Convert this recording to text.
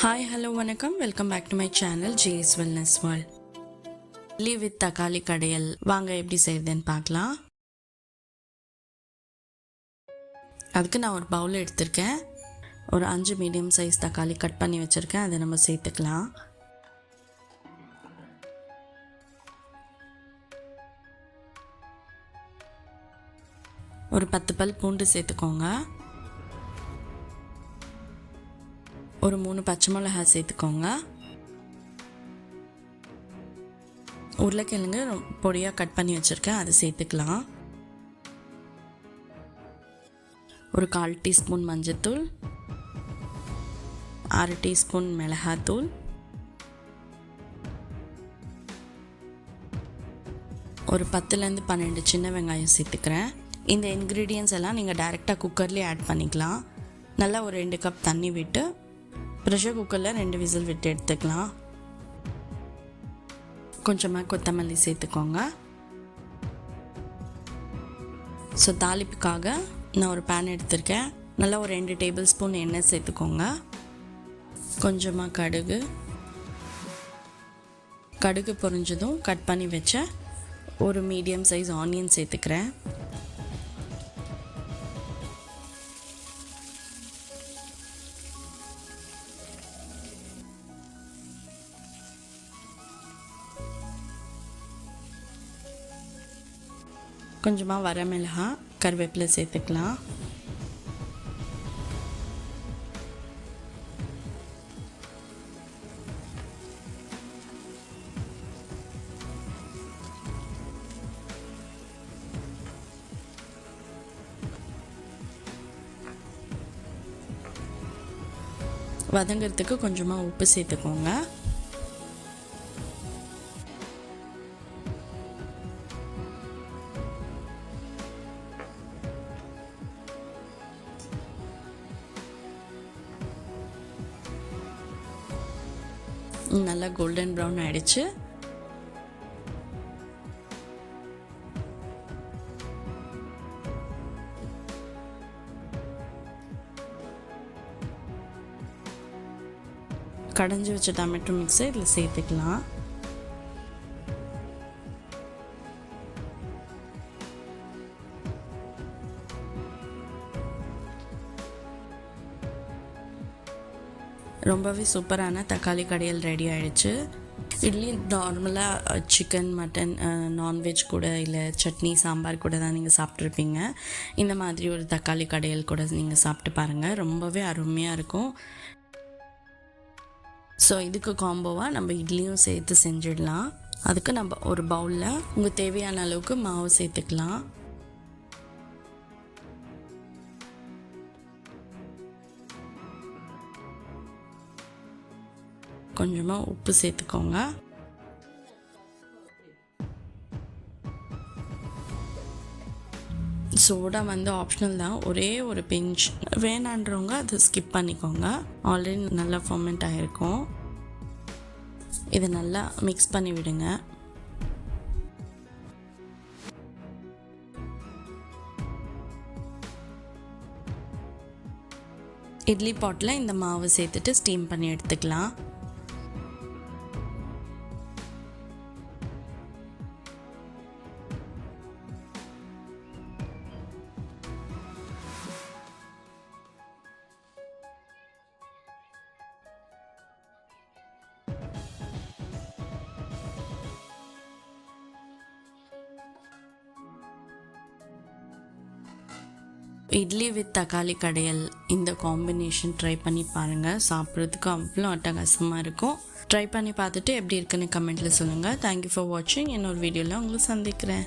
Hi, hello, வணக்கம். Welcome back to my channel JS Wellness World. Idly with Thakkali kadayal. வாங்க எப்படி செய்யறதுன்னு பார்க்கலாம். அதுக்கு நான் ஒரு பவுல் எடுத்திருக்கேன். ஒரு 5 மீடியம் சைஸ் தக்காளி கட் பண்ணி வச்சிருக்கேன். அதை நம்ம சேர்த்துக்கலாம். ஒரு 10 பல் பூண்டு சேர்த்துக்கோங்க. ஒரு 3 பச்சை மிளகாய் சேர்த்துக்கோங்க. உருளைக்கிழங்கு பொடியாக கட் பண்ணி வச்சுருக்கேன், அதை சேர்த்துக்கலாம். ஒரு 1/4 டீஸ்பூன் மஞ்சள்தூள், 6 டீஸ்பூன் மிளகாத்தூள், ஒரு 10லேருந்து 12 சின்ன வெங்காயம் சேர்த்துக்கிறேன். இந்த இன்க்ரீடியன்ஸ் எல்லாம் நீங்கள் டைரெக்டாக குக்கர்லேயே ஆட் பண்ணிக்கலாம். நல்லா ஒரு 2 கப் தண்ணி விட்டு ப்ரெஷர் குக்கரில் 2 விசில் விட்டு எடுத்துக்கலாம். கொஞ்சமாக கொத்தமல்லி சேர்த்துக்கோங்க. ஸோ தாளிப்புக்காக நான் ஒரு பேன் எடுத்திருக்கேன். நல்லா ஒரு 2 டேபிள் ஸ்பூன் எண்ணெய் சேர்த்துக்கோங்க. கொஞ்சமாக கடுகு பொரிஞ்சதும் கட் பண்ணி வச்ச ஒரு மீடியம் சைஸ் ஆனியன் சேர்த்துக்கிறேன். கொஞ்சமாக வரமிளகாய், கருவேப்பிலை சேர்த்துக்கலாம். வதங்கிறதுக்கு கொஞ்சமாக உப்பு சேர்த்துக்கோங்க. நல்லா கோல்டன் ப்ரௌன் ஆயிடுச்சு. கடைஞ்சி வச்ச டொமேட்டோ மிக்ஸை இதில் சேர்த்துக்கலாம். ரொம்பவே சூப்பரான தக்காளி கடையல் ரெடி ஆகிடுச்சு. இட்லி நார்மலாக சிக்கன், மட்டன், நான்வெஜ் கூட இல்லை சட்னி, சாம்பார் கூட தான் நீங்கள் சாப்பிட்ருப்பீங்க. இந்த மாதிரி ஒரு தக்காளி கடையல் கூட நீங்கள் சாப்பிட்டு பாருங்கள், ரொம்பவே அருமையாக இருக்கும். ஸோ இதுக்கு காம்போவாக நம்ம இட்லியும் சேர்த்து செஞ்சிடலாம். அதுக்கு நம்ம ஒரு பவுலில் உங்களுக்கு தேவையான அளவுக்கு மாவு சேர்த்துக்கலாம். கொஞ்சமாக உப்பு சேர்த்துக்கோங்க. சோடா ஆப்ஷனல் தான், ஒரே ஒரு பிஞ்ச். வேணான்றவங்க அதை ஸ்கிப் பண்ணிக்கோங்க. ஆல்ரெடி நல்லா ஃபர்மெண்ட் ஆகிருக்கும். இதை நல்லா மிக்ஸ் பண்ணி விடுங்க. இட்லி பாட்டில் இந்த மாவு சேர்த்துட்டு ஸ்டீம் பண்ணி எடுத்துக்கலாம். இட்லி வித் தக்காளி கடையல், இந்த காம்பினேஷன் ட்ரை பண்ணி பாருங்கள். சாப்பிட்றதுக்கு அவ்வளோ அட்டகாசமாக இருக்கும். ட்ரை பண்ணி பார்த்துட்டு எப்படி இருக்குன்னு கமெண்ட்டில் சொல்லுங்கள். தேங்க்யூ ஃபார் வாட்சிங். இன்னொரு வீடியோவில் உங்களை சந்திக்கிறேன்.